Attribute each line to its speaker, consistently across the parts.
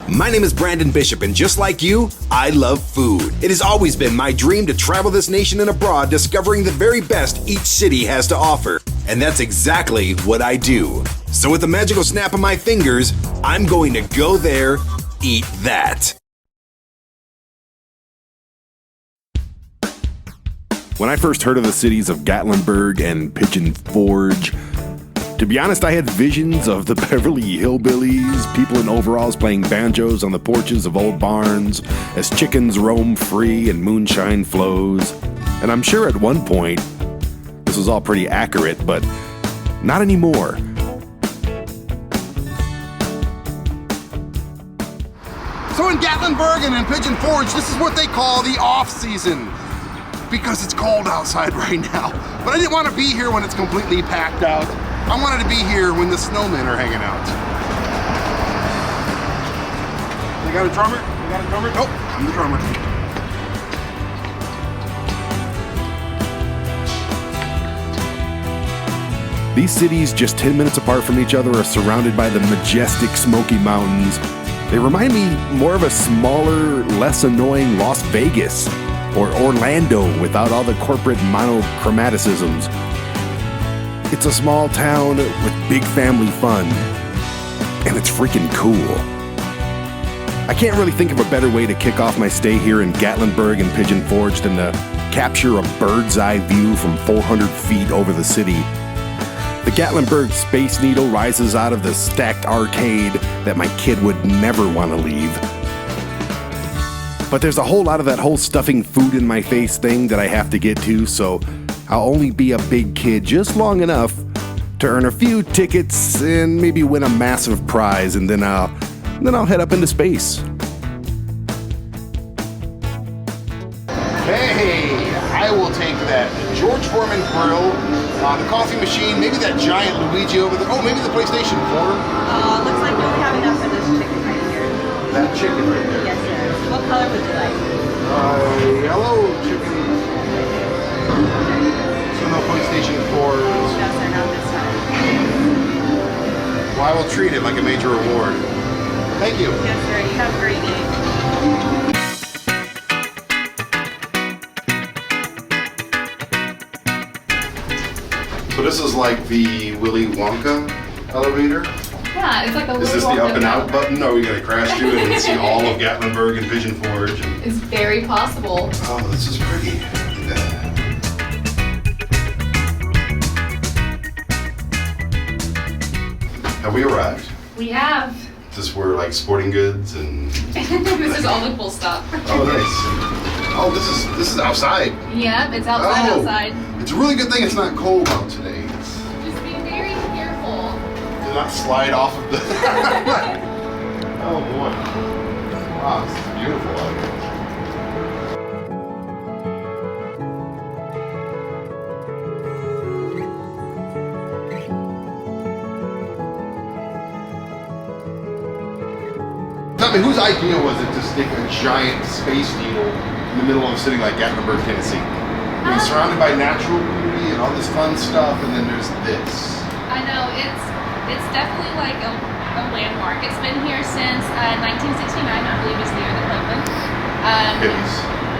Speaker 1: My name is Brandon Bishop, and just like you, I love food. It has always been my dream to travel this nation and abroad, discovering the very best each city has to offer. And that's exactly what I do. So with the magical snap of my fingers, I'm going to go there, eat that. When I first heard of the cities of Gatlinburg and Pigeon Forge, to be honest, I had visions of the Beverly Hillbillies, people in overalls playing banjos on the porches of old barns, as chickens roam free and moonshine flows. And I'm sure at one point, this was all pretty accurate, but not anymore.
Speaker 2: So in Gatlinburg and in Pigeon Forge, this is what they call the off-season, because it's cold outside right now. But I didn't want to be here when it's completely packed out. I wanted to be here when the snowmen are hanging out. You got a drummer? You got a drummer? Oh, I'm the drummer.
Speaker 1: These cities, just 10 minutes apart from each other, are surrounded by the majestic Smoky Mountains. They remind me more of a smaller, less annoying Las Vegas or Orlando without all the corporate monochromaticisms. It's a small town with big family fun, and it's freaking cool. I can't really think of a better way to kick off my stay here in Gatlinburg and Pigeon Forge than to capture a bird's eye view from 400 feet over the city. The Gatlinburg Space Needle rises out of the stacked arcade that my kid would never want to leave. But there's a whole lot of that whole stuffing food in my face thing that I have to get to, so I'll only be a big kid just long enough to earn a few tickets and maybe win a massive prize, and then I'll head up into space.
Speaker 2: Hey, I will take that George Foreman grill, the coffee machine, maybe that giant Luigi over there. Oh, maybe the PlayStation 4.
Speaker 3: Looks like you only have enough for this chicken right here.
Speaker 2: That chicken right there.
Speaker 3: Yes, sir. What color would you like?
Speaker 2: Yellow chicken. So no PlayStation 4s.
Speaker 3: No, sir, not this time.
Speaker 2: Well, I will treat it like a major reward. Thank you.
Speaker 3: Yes, sir. You have a great day.
Speaker 2: So this is like the Willy Wonka elevator?
Speaker 4: Yeah, it's like a
Speaker 2: Is this the up and out button? Are we going to crash through it and see all of Gatlinburg and Pigeon Forge?
Speaker 4: It's very possible.
Speaker 2: Oh, this is pretty. Have we arrived?
Speaker 4: We have.
Speaker 2: Is this where like sporting goods and...
Speaker 4: This is all the cool stuff.
Speaker 2: Oh, nice. Oh, this is outside.
Speaker 4: Yep, it's outside.
Speaker 2: It's a really good thing it's not cold out today.
Speaker 4: Just be very careful.
Speaker 2: Do not slide off of the... Oh boy. Wow, this is beautiful out here. Tell me, whose idea was it to stick a giant space needle in the middle of a city like Gatlinburg, Tennessee? I mean, surrounded by natural beauty and all this fun stuff, and then there's this.
Speaker 4: I know, it's definitely like a landmark. It's been here since 1969, I believe is the year that it opened.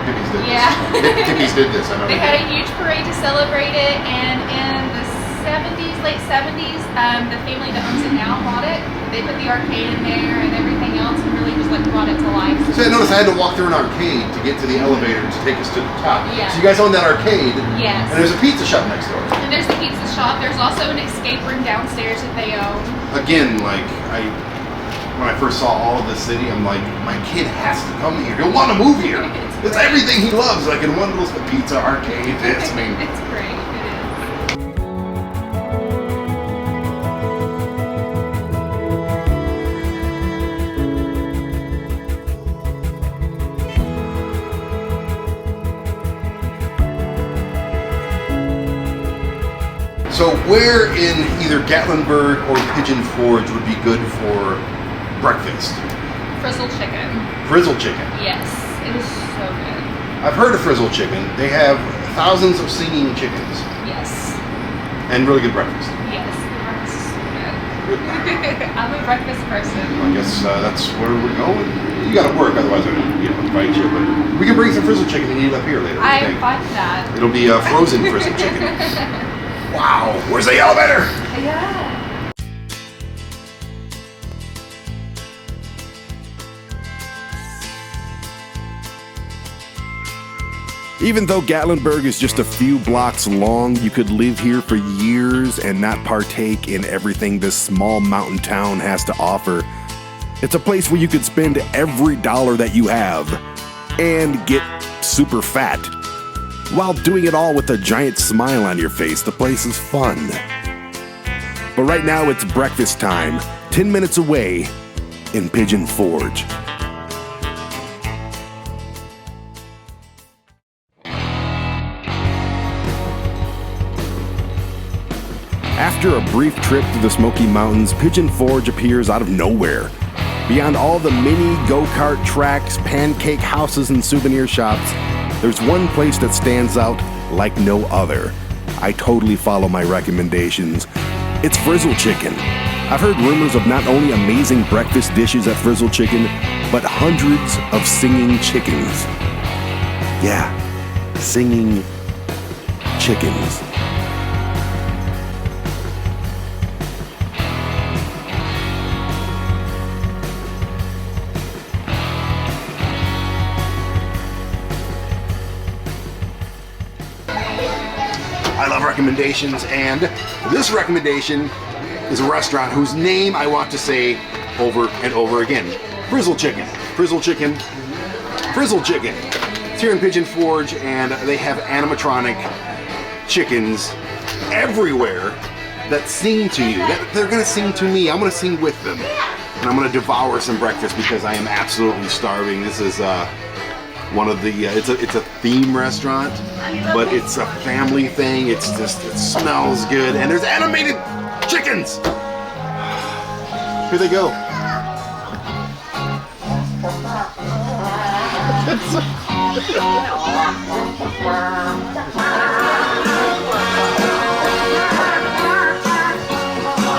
Speaker 2: Hippies did
Speaker 4: yeah.
Speaker 2: this. Hippies did this, I know.
Speaker 4: They had a huge parade to celebrate it, and in the 70s, late 70s, the family that owns it now bought it. They put the arcade in there and everything else and really just like brought it to life.
Speaker 2: So I noticed I had to walk through an arcade to get to the elevator to take us to the top.
Speaker 4: Yeah.
Speaker 2: So you guys own that arcade?
Speaker 4: Yes.
Speaker 2: And there's a pizza shop next door.
Speaker 4: And there's the pizza shop. There's also an escape room downstairs that they own.
Speaker 2: Again, like when I first saw all of this city, I'm like, my kid has to come here. He'll want to move here. It's everything he loves, like in one little pizza arcade. It's me.
Speaker 4: It's great. It is.
Speaker 2: So where in either Gatlinburg or Pigeon Forge would be good for breakfast?
Speaker 4: Frizzled chicken.
Speaker 2: Frizzled chicken.
Speaker 4: Yes, it is so good.
Speaker 2: I've heard of Frizzled chicken. They have thousands of singing chickens
Speaker 4: Yes.
Speaker 2: and really good breakfast.
Speaker 4: Yes, the breakfast is so good. I'm a breakfast person.
Speaker 2: I guess that's where we're going. You gotta work, otherwise I would invite you. But we can bring some frizzle chicken and eat it up here later.
Speaker 4: I am fine with that.
Speaker 2: It'll be frozen frizzle chicken. Wow, where's the elevator?
Speaker 4: Yeah.
Speaker 1: Even though Gatlinburg is just a few blocks long, you could live here for years and not partake in everything this small mountain town has to offer. It's a place where you could spend every dollar that you have and get super fat. While doing it all with a giant smile on your face, the place is fun. But right now it's breakfast time, 10 minutes away in Pigeon Forge. After a brief trip through the Smoky Mountains, Pigeon Forge appears out of nowhere. Beyond all the mini go-kart tracks, pancake houses, and souvenir shops, there's one place that stands out like no other. I totally follow my recommendations. It's Frizzle Chicken. I've heard rumors of not only amazing breakfast dishes at Frizzle Chicken, but hundreds of singing chickens. Yeah, singing chickens.
Speaker 2: I love recommendations, and this recommendation is a restaurant whose name I want to say over and over again. Frizzle Chicken. Frizzle Chicken. Frizzle Chicken. It's here in Pigeon Forge, and they have animatronic chickens everywhere that sing to you. They're gonna sing to me. I'm gonna sing with them. And I'm gonna devour some breakfast because I am absolutely starving. This is one of the it's a theme restaurant, but it's a family thing. It's just, it smells good, and there's animated chickens. Here they go.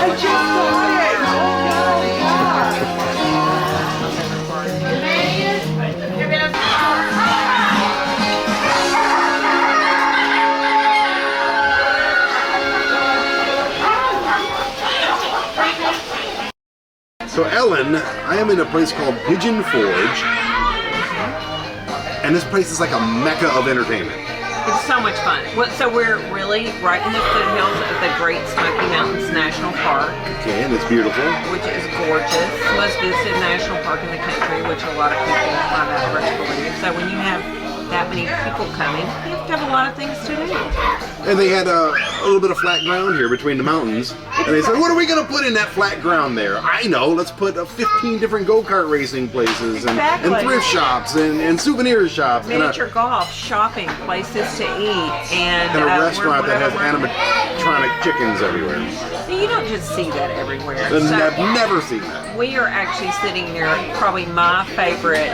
Speaker 5: I just saw it!
Speaker 2: So Ellen, I am in a place called Pigeon Forge, and this place is like a mecca of entertainment.
Speaker 5: It's so much fun. So we're really right in the foothills of the Great Smoky Mountains National Park.
Speaker 2: Okay, and it's beautiful.
Speaker 5: Which is gorgeous. Most visited national park in the country, which a lot of people find that hard to believe. So when you have that many people coming, you have to have a lot of things to do.
Speaker 2: And they had a little bit of flat ground here between the mountains. And they said, what are we going to put in that flat ground there? I know, let's put 15 different go-kart racing places and thrift shops and souvenir shops.
Speaker 5: Miniature golf, shopping, places to eat. And
Speaker 2: a restaurant that has animatronic chickens everywhere.
Speaker 5: You don't just see that everywhere.
Speaker 2: I've never seen that.
Speaker 5: We are actually sitting near probably my favorite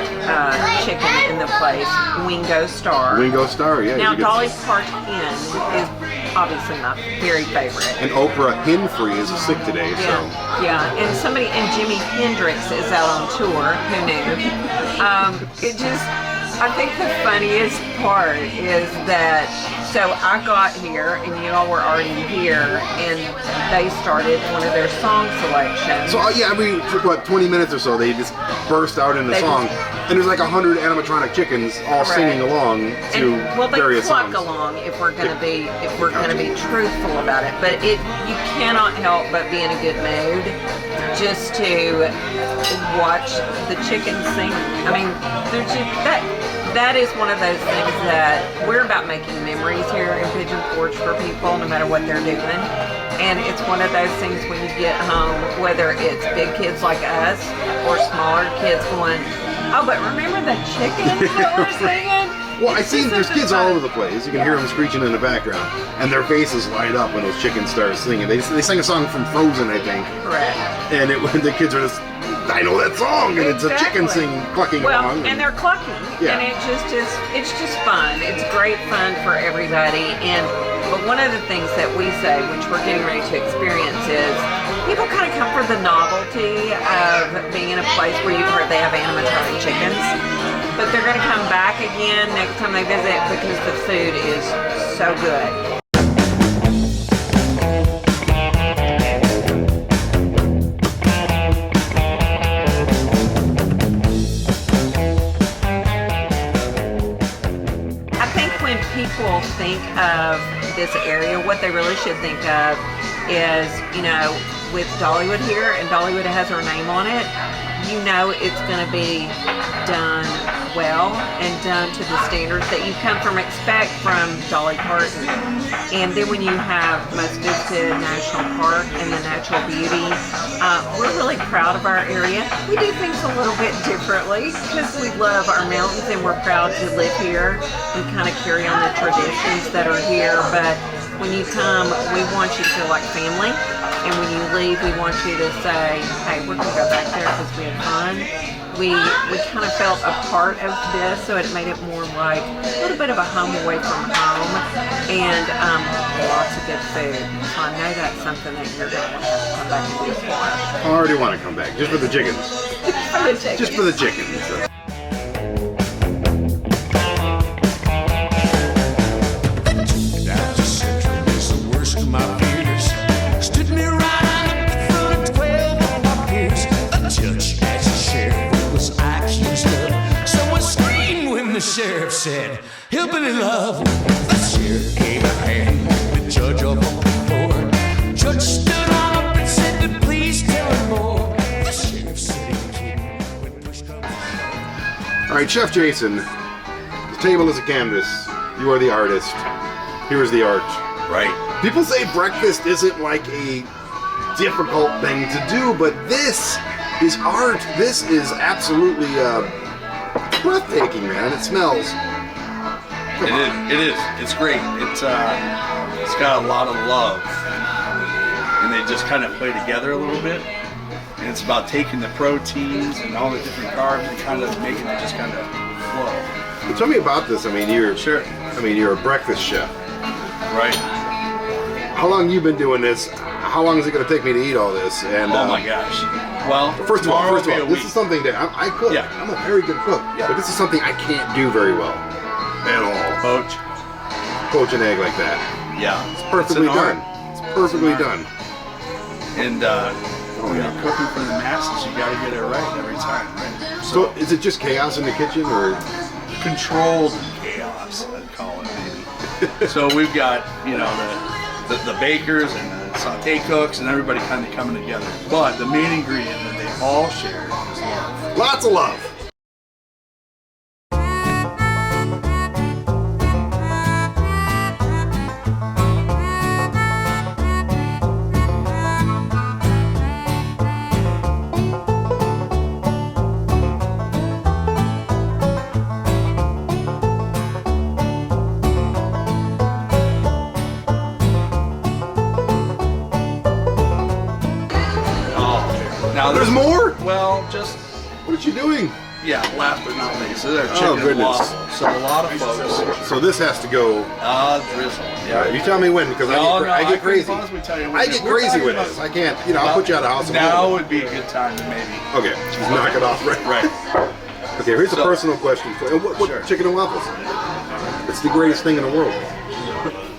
Speaker 5: chicken in the place, Wingo Star.
Speaker 2: Wingo Star, yeah.
Speaker 5: Now Dolly Parton is obviously my very favorite.
Speaker 2: And Oprah Winfrey is sick today,
Speaker 5: yeah.
Speaker 2: so.
Speaker 5: Yeah, and Jimi Hendrix is out on tour. Who knew? I think the funniest part is that, so I got here and you all were already here and they started one of their song selections.
Speaker 2: So yeah, every 20 minutes or so they just burst out in the song. And there's like 100 animatronic chickens all singing along to various songs.
Speaker 5: They cluck along if we're gonna be truthful about it. But you cannot help but be in a good mood just to watch the chickens sing. I mean, they're just that is one of those things that we're about making memories here in Pigeon Forge for people, no matter what they're doing. And it's one of those things when you get home, whether it's big kids like us or smaller kids going, oh, but remember the chickens that were singing?
Speaker 2: Well, I've seen there's kids all over the place. You can hear them screeching in the background, and their faces light up when those chickens start singing. They sing a song from Frozen, I think.
Speaker 5: Correct.
Speaker 2: And the kids are just, I know that song, and it's a chicken clucking along.
Speaker 5: And they're clucking, and it's just fun. It's great fun for everybody. But one of the things that we say, which we're getting ready to experience, is people kind of come for the novelty of being in a place where you've heard they have animatronic chickens. But they're going to come back again next time they visit because the food is so good. I think when people think of this area, what they really should think of is, you know, with Dollywood here, and Dollywood has her name on it, you know it's going to be done well and done to the standards that you come from expect from Dolly Parton. And then when you have most visited national park and the natural beauty, we're really proud of our area. We do things a little bit differently because we love our mountains and we're proud to live here. We kind of carry on the traditions that are here, but when you come, we want you to feel like family. And when you leave, we want you to say, hey, we're going to go back there because we had fun. We kind of felt a part of this, so it made it more like a little bit of a home away from home, and lots of good food. So I know that's something that you're going to want to come back and do for.
Speaker 2: I already want to come back, just for the chickens.
Speaker 5: For the chickens.
Speaker 2: Just for the chickens.
Speaker 6: The sheriff said, hillbilly love. The sheriff gave a hand to the judge of the court. Judge stood on up and said, please tell him more. The sheriff said he couldn't when push comes.
Speaker 2: All right, Chef Jason, the table is a canvas. You are the artist. Here is the art.
Speaker 7: Right.
Speaker 2: People say breakfast isn't like a difficult thing to do, but this is art. This is absolutely breathtaking, man. It smells.
Speaker 7: It is. It's great. It's got a lot of love, and they just kind of play together a little bit. And it's about taking the proteins and all the different carbs and kind of making it just kind of flow.
Speaker 2: Well, tell me about this. I mean, you're you're a breakfast chef,
Speaker 7: right?
Speaker 2: How long you been doing this? How long is it going to take me to eat all this? And
Speaker 7: oh my gosh. Well,
Speaker 2: first of all, this is something that I cook.
Speaker 7: Yeah.
Speaker 2: I'm a very good cook, but this is something I can't do very well at all. Poach an egg like that.
Speaker 7: Yeah,
Speaker 2: it's perfectly done. It's perfectly done.
Speaker 7: And when you're cooking for the masses, you got to get it right every time. Right?
Speaker 2: So, is it just chaos in the kitchen, or
Speaker 7: controlled chaos? I'd call it maybe. So we've got the bakers and the saute cooks and everybody kind of coming together. But the main ingredient that they all share is love.
Speaker 2: Lots of love.
Speaker 7: Now
Speaker 2: there's more?
Speaker 7: Well, just
Speaker 2: what are you doing?
Speaker 7: Yeah, last but not least, this is our chicken waffle. So a lot of folks.
Speaker 2: So this has to go.
Speaker 7: Drizzle.
Speaker 2: Yeah. Right, you tell me when, because I get crazy. I get crazy with this. I can't. I'll put you out of house.
Speaker 7: Now would be a good time to maybe.
Speaker 2: Okay, just knock it off. Right. Okay, here's a personal question for you. What chicken and waffles? It's the greatest thing in the world.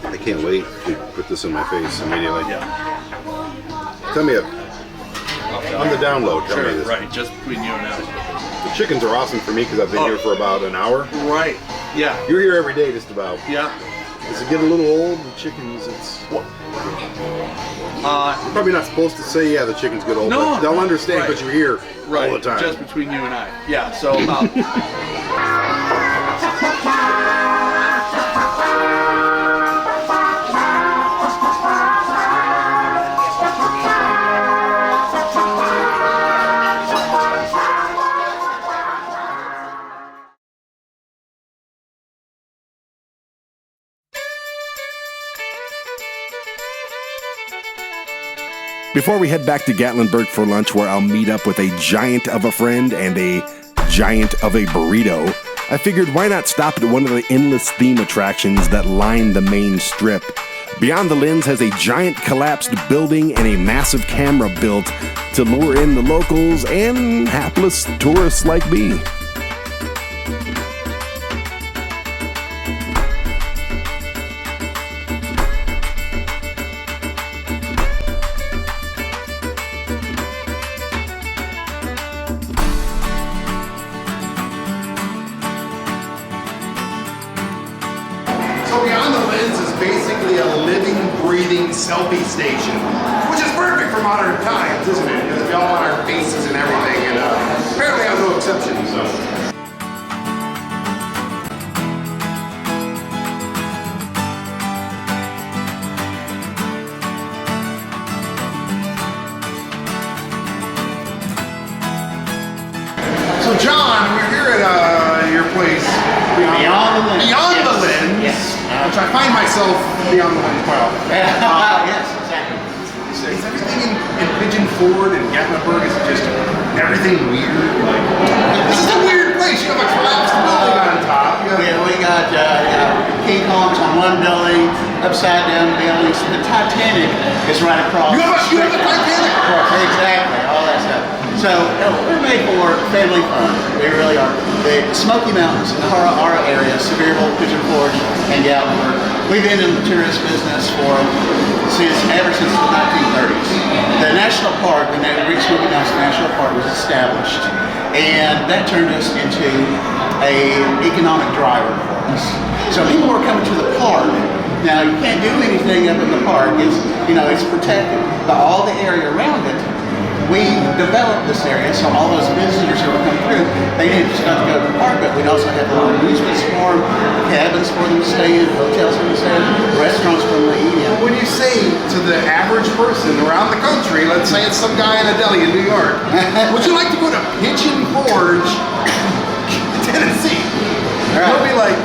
Speaker 2: I can't wait to put this in my face immediately.
Speaker 7: Yeah.
Speaker 2: Tell me on the download. Tell me this.
Speaker 7: Right, just between you and us.
Speaker 2: The chickens are awesome for me because I've been here for about an hour.
Speaker 7: Right. Yeah.
Speaker 2: You're here every day, just about.
Speaker 7: Yeah.
Speaker 2: Does it get a little old? The chickens, it's. Probably not supposed to say, yeah, the chickens get old.
Speaker 7: No.
Speaker 2: But they'll understand, but you're here all the time.
Speaker 7: Just between you and I. Yeah. So about.
Speaker 1: Before we head back to Gatlinburg for lunch, where I'll meet up with a giant of a friend and a giant of a burrito, I figured why not stop at one of the endless theme attractions that line the main strip. Beyond the Lens has a giant collapsed building and a massive camera built to lure in the locals and hapless tourists like me.
Speaker 2: So Beyond the Lens is basically a living, breathing selfie station, which is perfect for modern times, isn't it? Because we all want our faces and everything, and apparently I'm no exception, so. So John, we're here at your place,
Speaker 8: Beyond the Lens.
Speaker 2: Beyond the
Speaker 8: Yes.
Speaker 2: Lens,
Speaker 8: Yes.
Speaker 2: which I find myself beyond the lens quite often.
Speaker 8: Yes, exactly.
Speaker 2: Is everything in Pigeon Forge and Gatlinburg, is it just everything weird? Like, this is a weird place. You have a collapsed building on top. You have,
Speaker 8: Yeah, we got King Kongs on one building, upside down buildings. The Titanic is right across.
Speaker 2: you have a Titanic across.
Speaker 8: Exactly, all that stuff. So we're made for family fun. We really are. The Smoky Mountains in the our area, Sevierville, Pigeon Forge, and Gatlinburg. We've been in the tourist business ever since the 1930s. The national park, the Smoky Mountains National Park, was established, and that turned us into an economic driver for us. So people were coming to the park. Now you can't do anything up in the park. It's protected, but all the area around it. We developed this area, so all those visitors who would come through, they didn't just have to go to the park, but we'd also have little amusements for them, cabins for them to stay in, hotels for them to stay in, restaurants for them to eat in.
Speaker 2: When you say to the average person around the country, let's say it's some guy in a deli in New York, would you like to go to Pigeon Forge, Tennessee? They'll be like,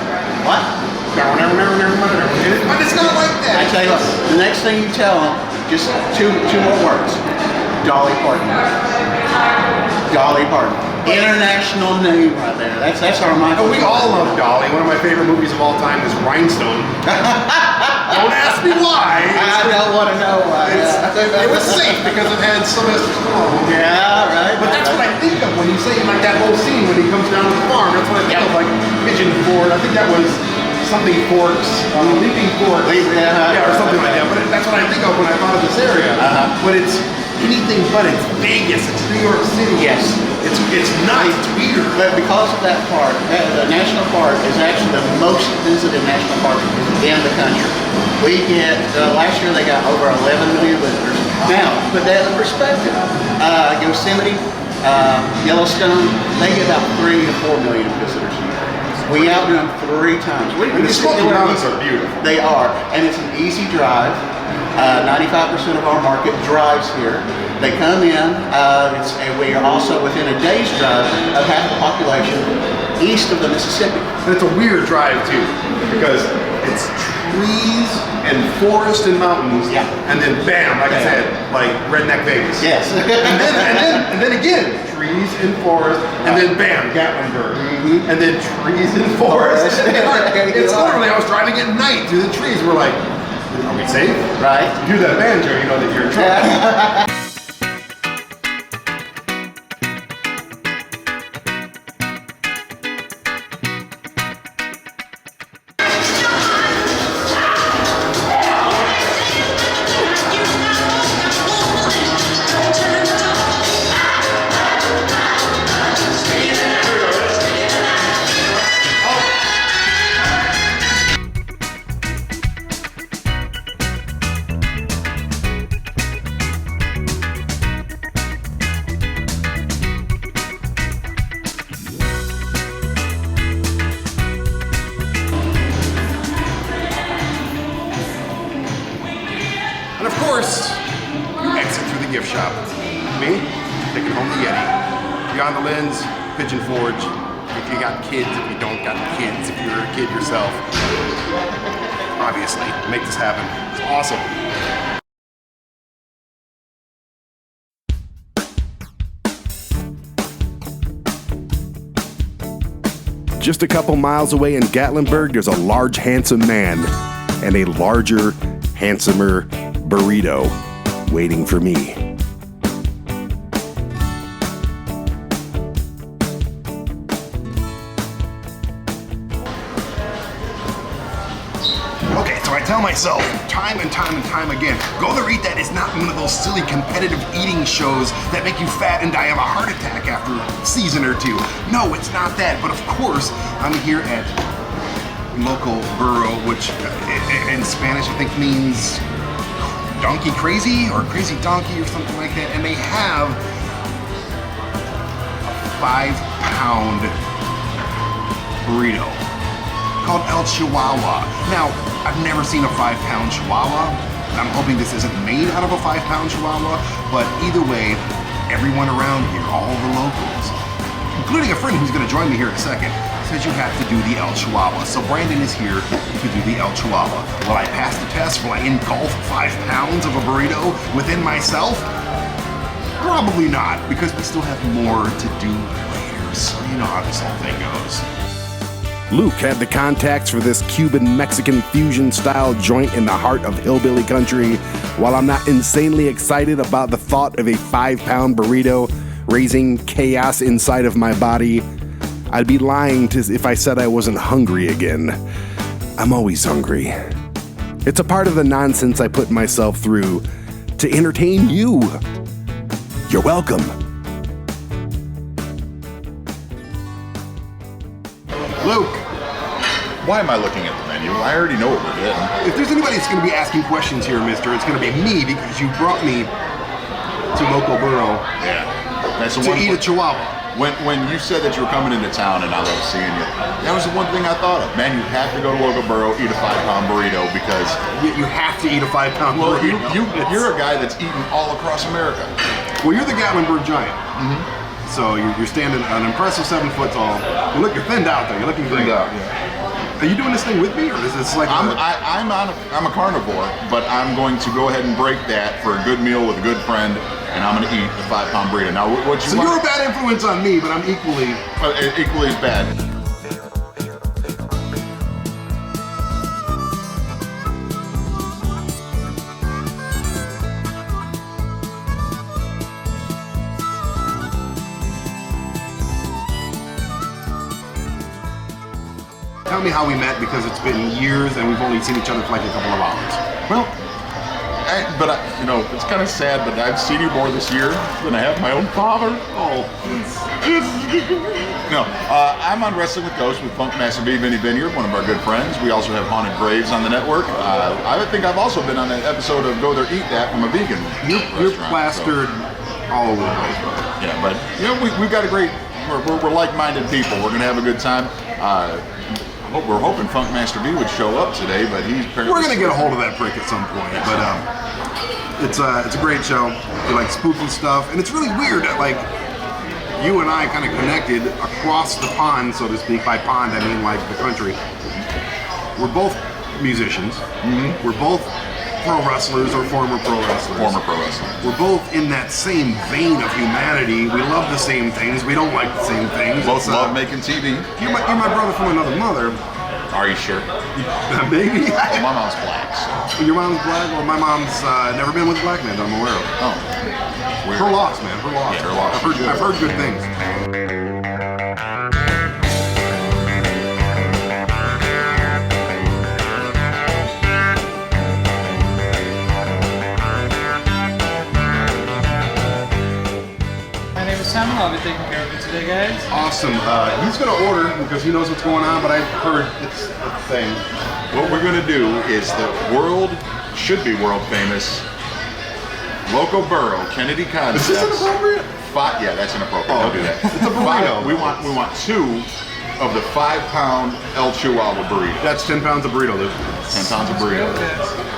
Speaker 8: What?
Speaker 2: never. But it's not like that.
Speaker 8: I tell you what, the next thing you tell them, just two more words. Dolly Parton. Dolly Parton. International name right there. That's our motto.
Speaker 2: We all love Dolly. One of my favorite movies of all time is Rhinestone. Don't ask me why.
Speaker 8: I don't want to know why.
Speaker 2: It was safe because it had Sylvester Stallone.
Speaker 8: Yeah, right.
Speaker 2: But that's what I think of when you say like that whole scene when he comes down to the farm. That's what I think of, like Pigeon Forge. I think that was something Forks, Leaping Forks. Yeah, or something like that. But that's what I think of when I thought of this area. But it's anything but. It's Vegas. It's New York City.
Speaker 8: Yes.
Speaker 2: It's nice. It's weird.
Speaker 8: But because of that park, the national park is actually the most visited national park in the country. We get, last year they got over 11 million visitors. Now, put that in perspective. Yosemite, Yellowstone, they get about 3 to 4 million visitors a year. We outdo them 3 times.
Speaker 2: And the Smoky Mountains are beautiful.
Speaker 8: They are, and it's an easy drive. 95% of our market drives here. They come in, and we are also within a day's drive of half the population east of the Mississippi.
Speaker 2: And it's a weird drive too, because it's trees and forest and mountains, and then bam, like I said, like redneck Vegas.
Speaker 8: Yes.
Speaker 2: and then again, trees and forest, and then bam, Gatlinburg, and then trees and forest. It's literally, I was driving at night through the trees. We're like, are we safe?
Speaker 8: Right.
Speaker 2: If you do that banjo, you know that you're in trouble. And of course, you exit through the gift shop. Me, taking home the Yeti. Beyond the Lens, Pigeon Forge. If you got kids, if you don't got kids, if you're a kid yourself, obviously, make this happen. It's awesome.
Speaker 1: Just a couple miles away in Gatlinburg, there's a large, handsome man and a larger, handsomer burrito waiting for me.
Speaker 2: Okay, so I tell myself time and time and time again, Go There Eat That is not one of those silly competitive eating shows that make you fat and die of a heart attack after a season or two. No, it's not that. But of course, I'm here at Local Burro, which in Spanish I think means donkey crazy or crazy donkey or something like that. And they have a 5-pound burrito called El Chihuahua. Now, I've never seen a 5-pound Chihuahua. I'm hoping this isn't made out of a 5-pound Chihuahua, but either way, everyone around here, all the locals, including a friend who's gonna join me here in a second, says you have to do the El Chihuahua. So Brandon is here to do the El Chihuahua. Will I pass the test? Will I engulf 5 pounds of a burrito within myself? Probably not, because we still have more to do later. So you know how this whole thing goes.
Speaker 1: Luke had the contacts for this Cuban-Mexican fusion-style joint in the heart of hillbilly country. While I'm not insanely excited about the thought of a 5-pound burrito raising chaos inside of my body, I'd be lying if I said I wasn't hungry again. I'm always hungry. It's a part of the nonsense I put myself through to entertain you. You're welcome.
Speaker 2: Luke,
Speaker 9: Why am I looking at the menu? I already know what we're getting.
Speaker 2: if there's anybody that's going to be asking questions here, mister, it's going to be me because you brought me to Local Burro
Speaker 9: Yeah. That's the
Speaker 2: to
Speaker 9: one.
Speaker 2: eat a Chihuahua.
Speaker 9: When you said that you were coming into town and I love seeing you, that was the one thing I thought of. Man, you have to go to Local Burro, eat a 5-pound burrito because
Speaker 2: You have to eat a 5-pound
Speaker 9: well,
Speaker 2: burrito.
Speaker 9: you're a guy that's eaten all across America.
Speaker 2: Well, you're the Gatlinburg Giant. So you're standing an impressive 7 foot tall. You're thinned out though. You're looking great. Are you doing this thing with me, or is this like?
Speaker 9: I'm a carnivore, but I'm going to go ahead and break that for a good meal with a good friend, and I'm going to eat the 5-pound burrito. Now, what you
Speaker 2: So
Speaker 9: want?
Speaker 2: you're a bad influence on me, but I'm equally.
Speaker 9: Equally as bad.
Speaker 2: Tell me how we met, because it's been years and we've only seen each other for like a couple of hours.
Speaker 9: Well, it's kind of sad, but I've seen you more this year than I have my own father.
Speaker 2: Oh.
Speaker 9: No, I'm on Wrestling with Ghosts with Funkmaster V, VINNIERD, one of our good friends. We also have Haunted Graves on the network. I think I've also been on an episode of Go There Eat That from a vegan
Speaker 2: You're
Speaker 9: restaurant,
Speaker 2: plastered all over the place, bro.
Speaker 9: Yeah, but we've got a great. We're like-minded people. We're gonna have a good time. We're hoping Funkmaster V would show up today, but he's apparently.
Speaker 2: We're gonna get a hold of that prick at some point, but it's a great show. We like spooky stuff, and it's really weird that like you and I kind of connected across the pond, so to speak. By pond, I mean like the country. We're both musicians. We're both pro wrestlers or former pro wrestlers.
Speaker 9: Former pro wrestler.
Speaker 2: We're both in that same vein of humanity. We love the same things. We don't like the same things.
Speaker 9: Both
Speaker 2: It's,
Speaker 9: love making TV.
Speaker 2: You're my brother from another mother.
Speaker 9: Are you sure?
Speaker 2: Maybe.
Speaker 9: Well, my mom's black. So.
Speaker 2: Your mom's black? Well, my mom's never been with a black man that I'm aware of.
Speaker 9: Oh. Weird.
Speaker 2: Her loss, man. Her loss.
Speaker 9: Yeah, her loss.
Speaker 2: I've heard good things.
Speaker 10: My name is Sam, and I'll be taking care of you today, guys.
Speaker 2: Awesome. He's gonna order because he knows what's going on, but I heard it's a thing.
Speaker 9: What we're gonna do is the should be world famous Local Burro Kennedy Concepts.
Speaker 2: Is this inappropriate?
Speaker 9: Yeah, that's inappropriate.
Speaker 2: Oh,
Speaker 9: Don't do that.
Speaker 2: it's a burrito.
Speaker 9: We want 2 of the 5-pound El Chihuahua burrito.
Speaker 2: That's 10 pounds of burrito, Luke.
Speaker 9: 10 pounds of burrito.
Speaker 10: Okay.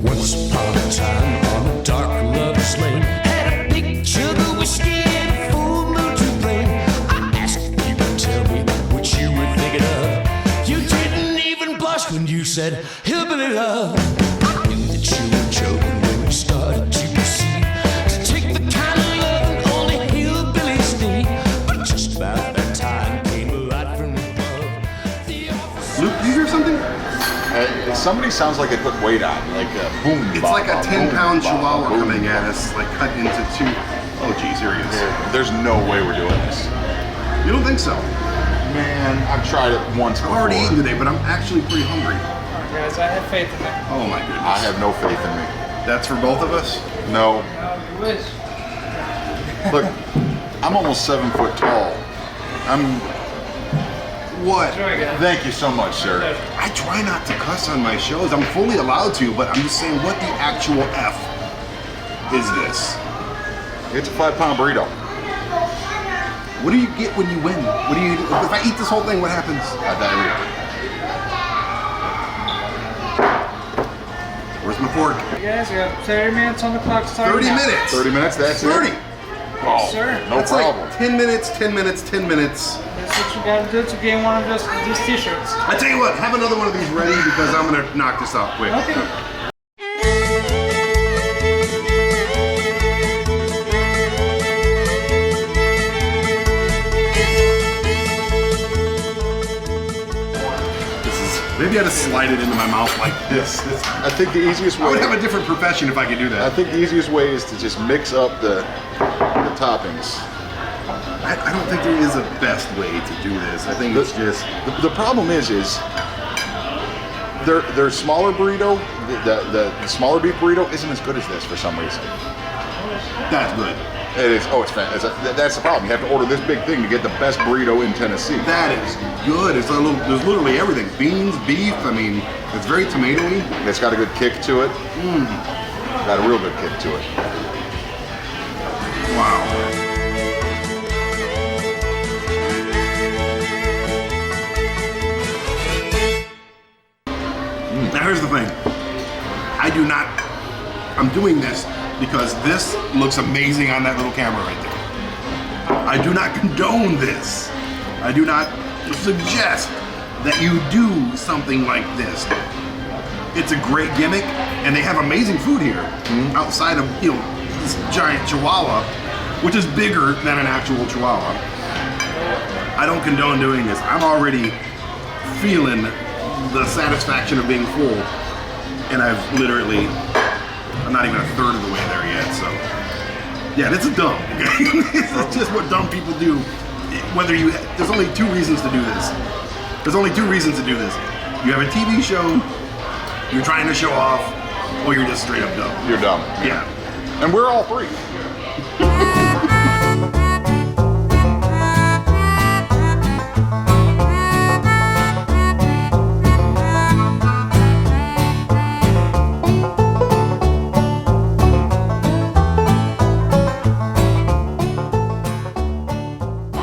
Speaker 6: Once upon a time on a dark lover's lane, had a big jug of whiskey and a full moon to blame. I asked if you could tell me what you were thinking of. You didn't even blush when you said hillbilly love. I knew
Speaker 9: Somebody sounds like they put weight on, like a boom.
Speaker 2: It's like a 10-pound chihuahua coming at us, like cut into two. Oh geez, here he is.
Speaker 9: There's no way we're doing this.
Speaker 2: You don't think so?
Speaker 9: Man, I've tried it once before.
Speaker 2: I've already eaten today, but I'm actually pretty hungry.
Speaker 10: Alright guys, I have faith in you.
Speaker 2: Oh my goodness.
Speaker 9: I have no faith in me.
Speaker 2: That's for both of us?
Speaker 9: No.
Speaker 10: You wish.
Speaker 9: Look, I'm almost 7 foot tall.
Speaker 2: What?
Speaker 10: Enjoy, guys.
Speaker 9: Thank you so much, sir.
Speaker 2: I try not to cuss on my shows. I'm fully allowed to, but I'm just saying, what the actual F is this?
Speaker 9: It's a 5-pound burrito.
Speaker 2: What do you get when you win? What do you do? If I eat this whole thing, what happens?
Speaker 9: Diarrhea.
Speaker 2: Where's my fork?
Speaker 10: You guys, we have 30 minutes on the clock starting
Speaker 2: 30
Speaker 10: now.
Speaker 2: minutes.
Speaker 9: 30 minutes, that's
Speaker 2: 30.
Speaker 9: it? Oh,
Speaker 10: sir.
Speaker 9: no
Speaker 2: That's
Speaker 9: problem.
Speaker 2: like 10 minutes, 10 minutes, 10 minutes.
Speaker 10: That's what you gotta do to gain one of these t-shirts.
Speaker 2: I tell you what, have another one of these ready because I'm gonna knock this out quick.
Speaker 10: Okay.
Speaker 2: Maybe I just slide it into my mouth like this.
Speaker 9: I think the easiest way.
Speaker 2: I would have a different profession if I could do
Speaker 9: I
Speaker 2: that.
Speaker 9: think the easiest way is to just mix up the toppings.
Speaker 2: I don't think there is a best way to do this. I think it's just
Speaker 9: The problem is their smaller burrito, the smaller beef burrito isn't as good as this for some reason.
Speaker 2: that's good.
Speaker 9: It is. Oh, it's fantastic. That's the problem. You have to order this big thing to get the best burrito in Tennessee.
Speaker 2: That is good. It's there's literally everything. Beans, beef. I mean, it's very tomatoey.
Speaker 9: It's got a good kick to it. Got a real good kick to it.
Speaker 2: Wow. Now here's the thing. I'm doing this because this looks amazing on that little camera right there. I do not condone this. I do not suggest that you do something like this. It's a great gimmick, and they have amazing food here outside of this giant chihuahua, which is bigger than an actual chihuahua. I don't condone doing this. I'm already feeling the satisfaction of being full, and I'm not even a third of the way there yet, so. Yeah, this is dumb, okay? This is just what dumb people do. There's only two reasons to do this. There's only two reasons to do this. You have a TV show, you're trying to show off, or you're just straight up dumb.
Speaker 9: You're dumb.
Speaker 2: Yeah.
Speaker 9: And we're all three.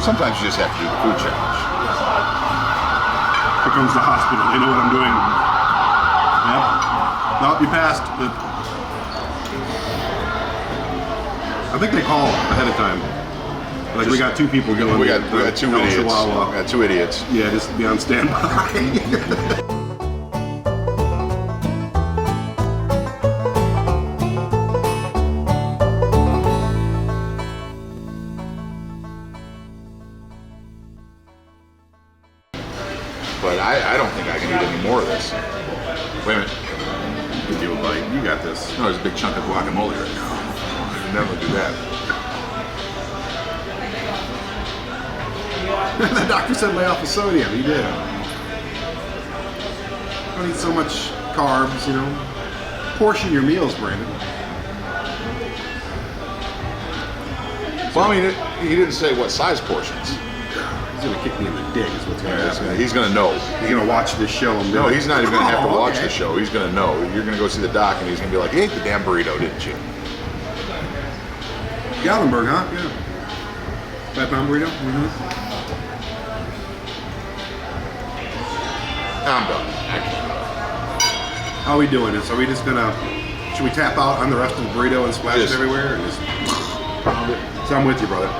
Speaker 9: Sometimes you just have to do the food challenge.
Speaker 2: Here comes the hospital. They know what I'm doing. Yep. Nope, you passed. I think they call ahead of time. Like we got two people going.
Speaker 9: We got two idiots.
Speaker 2: Chihuahua.
Speaker 9: We got two idiots.
Speaker 2: Yeah, just be on standby.
Speaker 9: But I don't think I can eat any more of this. Wait a minute.
Speaker 2: Give you a bite. You got this.
Speaker 9: No, there's a big chunk of guacamole right now. I'd never do that.
Speaker 2: The doctor said lay off the sodium. He did. Don't eat so much carbs, Portion your meals, Brandon.
Speaker 9: Well, I mean, he didn't say what size portions.
Speaker 2: He's gonna kick me in the dick is what's gonna happen.
Speaker 9: He's gonna know.
Speaker 2: He's gonna watch this show and be
Speaker 9: No,
Speaker 2: like,
Speaker 9: he's not even gonna have to
Speaker 2: "Oh,
Speaker 9: watch
Speaker 2: okay."
Speaker 9: the show. He's gonna know. You're gonna go see the doc, and he's gonna be like, "You ate the damn burrito, didn't you?"
Speaker 2: Gatlinburg, huh? Yeah. 5-pound burrito?
Speaker 9: I'm done.
Speaker 2: How are we doing this? Are we just gonna, should we tap out on the rest of the burrito and splash it everywhere? And just, so I'm with you, brother.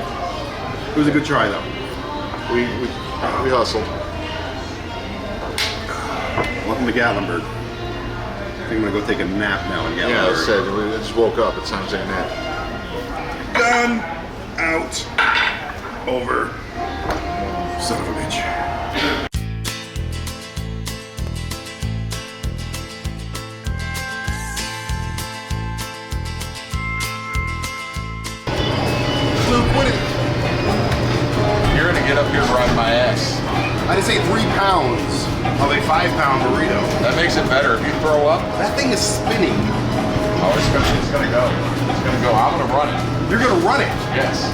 Speaker 2: It was a good try, though.
Speaker 9: We hustled.
Speaker 2: Welcome to Gatlinburg. I think I'm gonna go take a nap now in Gatlinburg.
Speaker 9: Yeah, I said, we just woke up. It's time to take a nap.
Speaker 2: Gun out. Over. Son of a bitch.
Speaker 9: get up here and ride my ass.
Speaker 2: I just ate 3 pounds of a 5-pound burrito.
Speaker 9: That makes it better. If you throw up,
Speaker 2: That thing is spinning.
Speaker 9: oh, it's gonna go. It's gonna go. I'm gonna run it.
Speaker 2: You're gonna run it.
Speaker 9: Yes.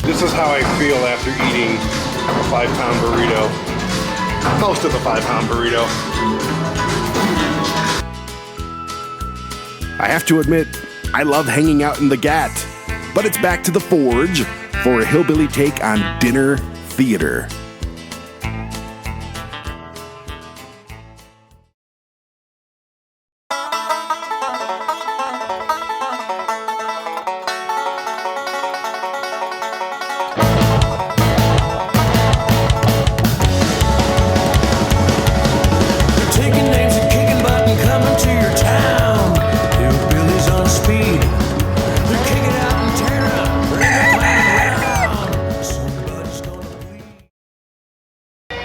Speaker 1: This is how I feel after eating a 5-pound burrito. Most of the 5-pound burrito. I have to admit, I love hanging out in the Gat, but it's back to the Forge for a hillbilly take on dinner theater.
Speaker 6: Taking names and kicking butt and coming to your town. Hillbillies on speed. They're kicking out and tearing up. They're playing around. Somebody's gonna bleed.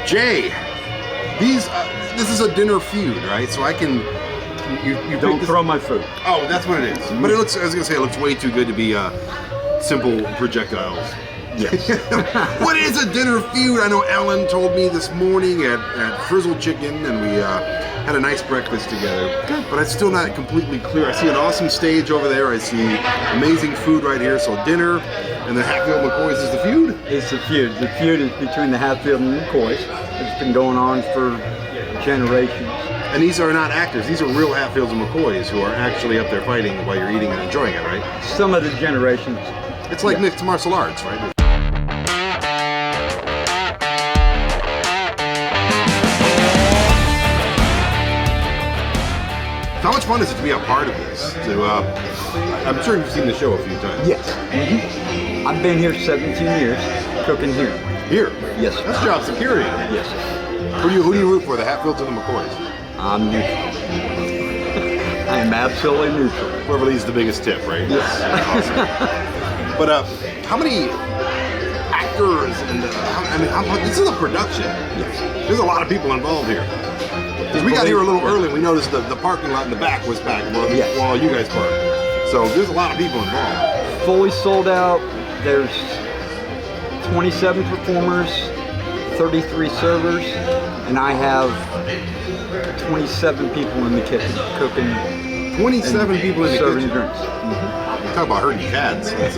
Speaker 2: Jay, this is a dinner feud, right? So I can. You
Speaker 11: Don't throw my food.
Speaker 2: Oh, that's what it is. But it looks. I was gonna say it looks way too good to be simple projectiles.
Speaker 11: Yes.
Speaker 2: What is a dinner feud? I know Ellen told me this morning at FRIZZLE Chicken, and we had a nice breakfast together. Good. But it's still not completely clear. I see an awesome stage over there. I see amazing food right here. So dinner, and then Hatfield McCoy's is the feud?
Speaker 11: It's the feud. The feud is between the Hatfield and McCoys. It's been going on for generations.
Speaker 2: And these are not actors. These are real Hatfields and McCoys who are actually up there fighting while you're eating and enjoying it, right?
Speaker 11: Some of the generations.
Speaker 2: It's like mixed martial arts, right? How much fun is it to be a part of this? I'm sure you've seen the show a few times.
Speaker 11: Yes. Mm-hmm. I've been here 17 years, cooking here.
Speaker 2: Here?
Speaker 11: Yes.
Speaker 2: That's job security.
Speaker 11: Yes.
Speaker 2: Who do you root for, the Hatfields or the McCoys?
Speaker 11: I'm neutral. I am absolutely neutral.
Speaker 2: Whoever leaves the biggest tip, right?
Speaker 11: Yes.
Speaker 2: Awesome. But how many actors and this is a production.
Speaker 11: Yes.
Speaker 2: There's a lot of people involved here. Because we got here a little early, we noticed the parking lot in the back was packed while you guys parked. So there's a lot of people involved.
Speaker 11: Fully sold out. There's 27 performers, 33 servers, and I have 27 people in the kitchen cooking.
Speaker 2: 27 people in the
Speaker 11: serving
Speaker 2: kitchen.
Speaker 11: drinks. Mm-hmm.
Speaker 2: Talk about herding cats. That's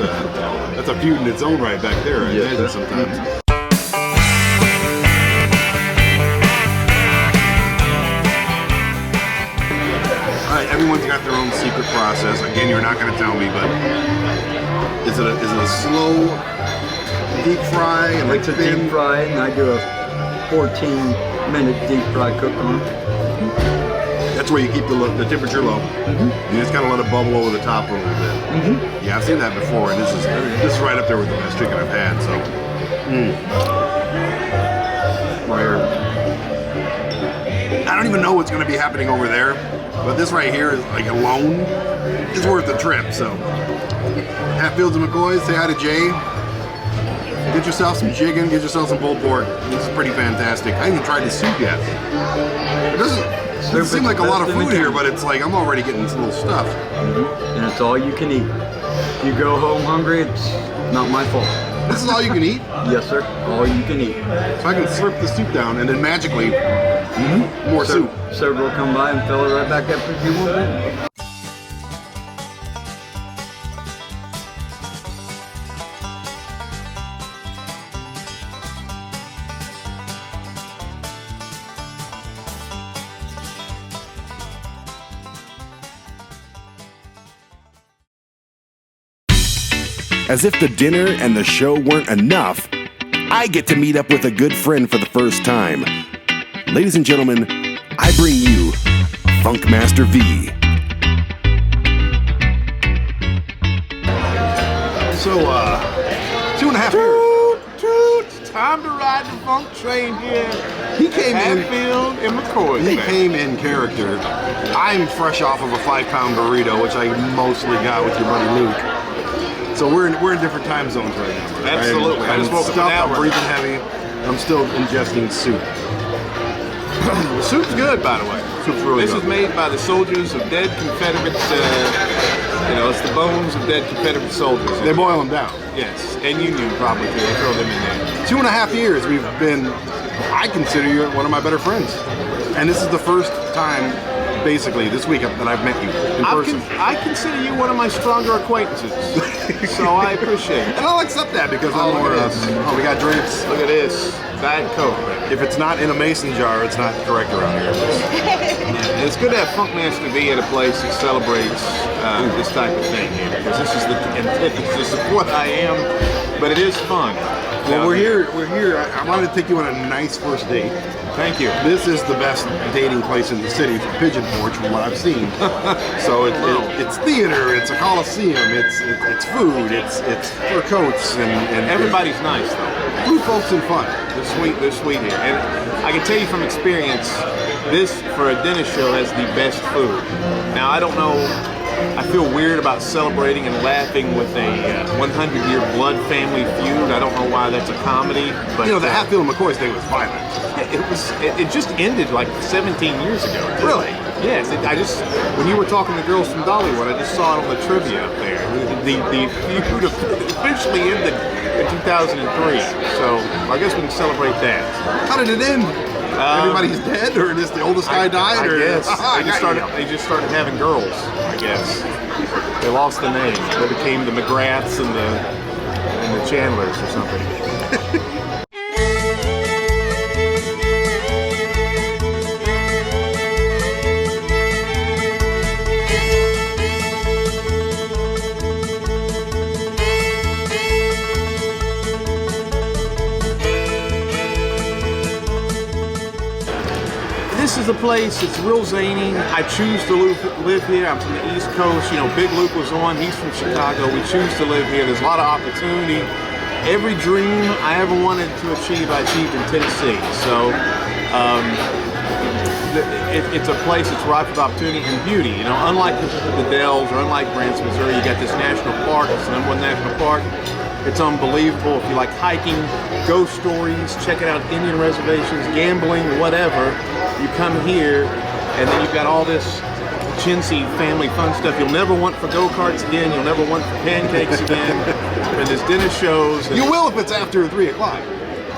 Speaker 2: a feud in its own right back there. I imagine sometimes. All right, everyone's got their own secret process. Again, you're not going to tell me, but is it a slow deep fry? And
Speaker 11: It's a deep fry, and I do a 14-minute deep fry cook on.
Speaker 2: That's where you keep the temperature low.
Speaker 11: Mm-hmm.
Speaker 2: You just gotta let it bubble over the top a little bit.
Speaker 11: Mm-hmm.
Speaker 2: Yeah, I've seen that before, and this is right up there with the best chicken I've had. So, I don't even know what's gonna be happening over there, but this right here is like alone is worth the trip. So, Hatfields and McCoys, say hi to Jay. Get yourself some chicken, get yourself some pulled pork. This is pretty fantastic. I haven't even tried the soup yet. It doesn't seem like a lot of food here, but it's like I'm already getting a little stuffed.
Speaker 11: Mm-hmm. And it's all you can eat. If you go home hungry, it's not my fault.
Speaker 2: This is all you can eat?
Speaker 11: Yes, sir. All you can eat.
Speaker 2: So I can slurp the soup down and then magically, more soup.
Speaker 11: Server will come by and fill it right back up if you want it.
Speaker 1: As if the dinner and the show weren't enough, I get to meet up with a good friend for the first time. Ladies and gentlemen, I bring you Funkmaster V.
Speaker 2: So, 2.5 years.
Speaker 12: It's time to ride the funk train here.
Speaker 2: He came in.
Speaker 12: Hatfield and McCoy.
Speaker 2: He came in character. I'm fresh off of a 5-pound burrito, which I mostly got with your buddy Luke. So we're in different time zones right now.
Speaker 12: Absolutely. I just woke up an hour.
Speaker 2: I'm breathing heavy. I'm still ingesting soup.
Speaker 12: The soup's good, by the way.
Speaker 2: Soup's really
Speaker 12: This
Speaker 2: good.
Speaker 12: is made by the soldiers of dead Confederate, it's the bones of dead Confederate soldiers.
Speaker 2: They boil them down.
Speaker 12: Yes, and Union probably too. They throw them in there.
Speaker 2: 2.5 years we've been, I consider you one of my better friends. And this is the first time, basically, this week that I've met you in person.
Speaker 12: I consider you one of my stronger acquaintances. So I appreciate it.
Speaker 2: And I'll accept that because I'm more we got drinks.
Speaker 12: Look at this. Diet Coke.
Speaker 2: If it's not in a mason jar, it's not correct around here.
Speaker 12: Yeah, it's good to have Funkmaster V at a place that celebrates this type of thing here, because this is the antithesis of what I am, but it is fun.
Speaker 2: Well, we're here. I wanted to take you on a nice first date.
Speaker 12: Thank you.
Speaker 2: This is the best dating place in the city for Pigeon Forge from what I've seen. So it's theater, it's a coliseum, it's food, it's fur coats, and
Speaker 12: everybody's nice though.
Speaker 2: Blue folks and fun.
Speaker 12: They're sweet here. And I can tell you from experience, this for a dinner show has the best food. Now I don't know, I feel weird about celebrating and laughing with a 100-year blood family feud. I don't know why that's a comedy, but
Speaker 2: the Hatfield and McCoy thing was violent.
Speaker 12: It just ended like 17 years ago.
Speaker 2: Really?
Speaker 12: Yes. When you were talking to girls from Dollywood, I just saw it on the trivia up there. The feud officially ended in 2003. So I guess we can celebrate that.
Speaker 2: How did it end? Everybody's dead, or just the oldest guy died?
Speaker 12: I guess they just started having girls. I guess they lost the name. They became the McGraths and the Chandlers or something. This is a place, it's real zany. I choose to live here. I'm from the East Coast. Big Luke was on, he's from Chicago. We choose to live here. There's a lot of opportunity. Every dream I ever wanted to achieve, I achieved in Tennessee. So it's a place that's ripe with opportunity and beauty. Unlike the Dells or unlike Branson, Missouri, you got this national park. It's the #1 national park. It's unbelievable. If you like hiking, ghost stories, check it out, Indian reservations, gambling, whatever, you come here, and then you've got all this chintzy family fun stuff. You'll never want for go-karts again. You'll never want for pancakes again. And there's dinner shows.
Speaker 2: You will if it's after 3 o'clock.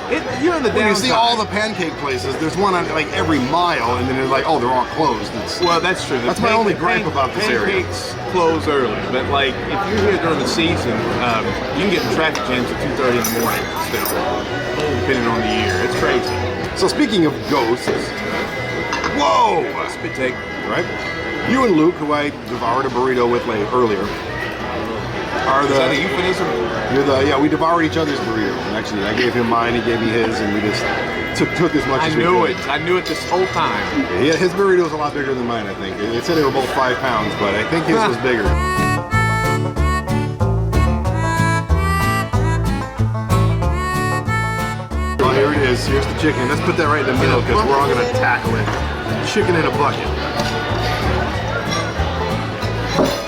Speaker 12: When
Speaker 2: you see all the pancake places, there's one on like every mile, and then it's like, oh, they're all closed.
Speaker 12: Well, that's true.
Speaker 2: That's my only gripe about this area.
Speaker 12: Pancakes close early, but like if you're here during the season, you can get in traffic jams at 2:30 in the morning still, depending on the year. It's crazy.
Speaker 2: So speaking of ghosts, whoa!
Speaker 12: Spit take.
Speaker 2: Right? You and Luke, who I devoured a burrito with earlier,
Speaker 12: Is that a euphemism?
Speaker 2: We devoured each other's burrito. Actually, I gave him mine, he gave me his, and we just took as much as we could.
Speaker 12: I knew it this whole time.
Speaker 2: Yeah, his burrito was a lot bigger than mine, I think. It said they were both 5 pounds, but I think his was bigger. Well, here it is. Here's the chicken. Let's put that right in the middle because we're all going to tackle it. Chicken in a bucket.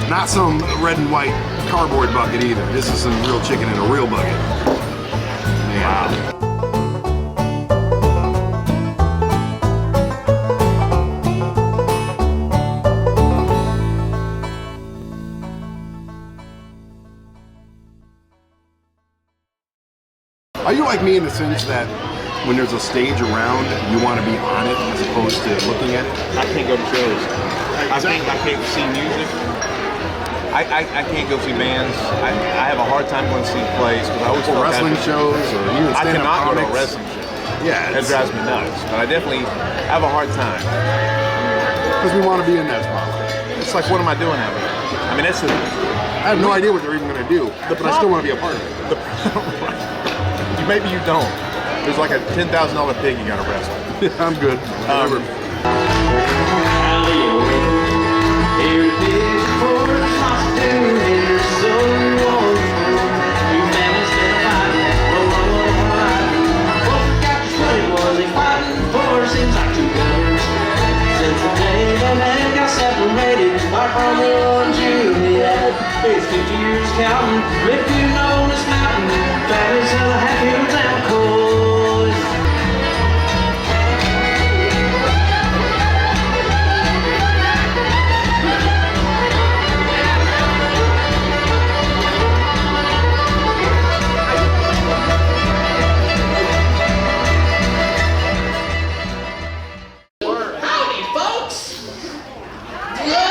Speaker 2: Not some red and white cardboard bucket either. This is some real chicken in a real bucket. Wow.
Speaker 1: Are you like me in the sense that when there's a stage around, you want to be on it as opposed to looking at it?
Speaker 12: I can't go to shows. I can't see music. I can't go see bands. I have a hard time going to see plays because I always feel
Speaker 1: wrestling shows or even
Speaker 12: I
Speaker 1: stand-up
Speaker 12: cannot go to a
Speaker 1: comics.
Speaker 12: wrestling show.
Speaker 1: Yeah,
Speaker 12: that drives me nuts. But I definitely have a hard time
Speaker 1: because we want to be in that spot.
Speaker 12: It's like, what am I doing out here? I mean, that's
Speaker 1: I have no idea what they're even going to do, but I still want to be a part of it.
Speaker 12: Maybe you don't. There's like a $10,000 pig you gotta wrestle.
Speaker 1: I'm good. Whatever.
Speaker 6: It's 50 years counting, lifting on this mountain, valleys of the Hatfields and Coys.
Speaker 13: Howdy, folks! No,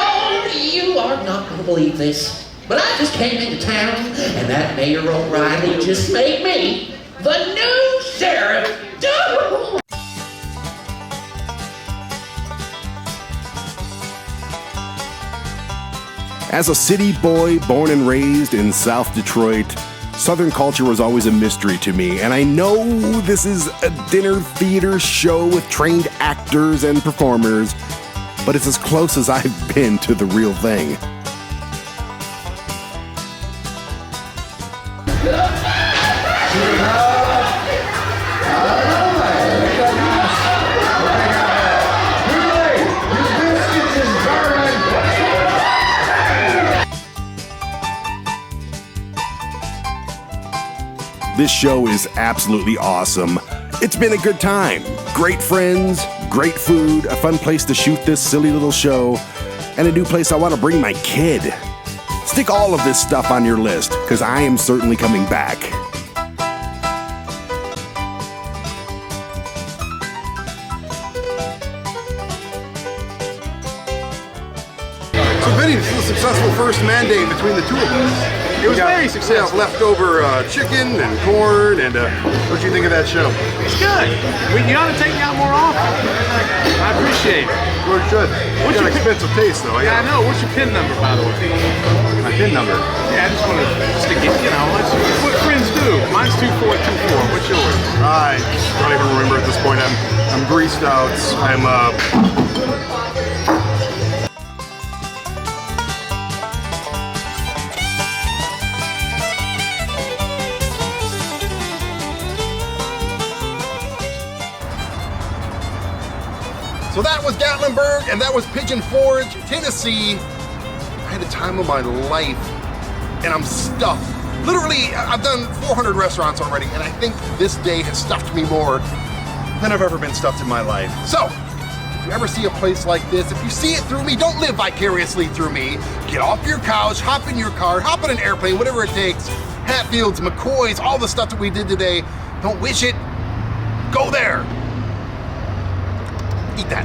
Speaker 13: you are not going to believe this. But I just came into town, and that Mayor O'Reilly just made me the new sheriff.
Speaker 1: As a city boy born and raised in South Detroit, Southern culture was always a mystery to me, and I know this is a dinner theater show with trained actors and performers, but it's as close as I've been to the real thing. This show is absolutely awesome. It's been a good time. Great friends, great food, a fun place to shoot this silly little show, and a new place I want to bring my kid. Stick all of this stuff on your list, because I am certainly coming back.
Speaker 2: So Vinny, this is a successful first mandate between the two of us.
Speaker 12: It was very successful.
Speaker 2: We have leftover chicken and corn, and what do you think of that show?
Speaker 12: It's good. You ought to take me out more often. I appreciate it.
Speaker 2: Well, you should. What's your expensive taste, though?
Speaker 12: Yeah, I know. What's your PIN number, by the way?
Speaker 2: My PIN number?
Speaker 12: Yeah, I just want to get, it's what friends do. Mine's 2424. What's yours?
Speaker 2: I don't even remember at this point. I'm greased out. I'm So that was Gatlinburg, and that was Pigeon Forge, Tennessee. I had the time of my life, and I'm stuffed. Literally, I've done 400 restaurants already, and I think this day has stuffed me more than I've ever been stuffed in my life. So, if you ever see a place like this, if you see it through me, don't live vicariously through me. Get off your couch, hop in your car, hop in an airplane, whatever it takes. Hatfields, McCoys, all the stuff that we did today. Don't wish it, go there. Eat that.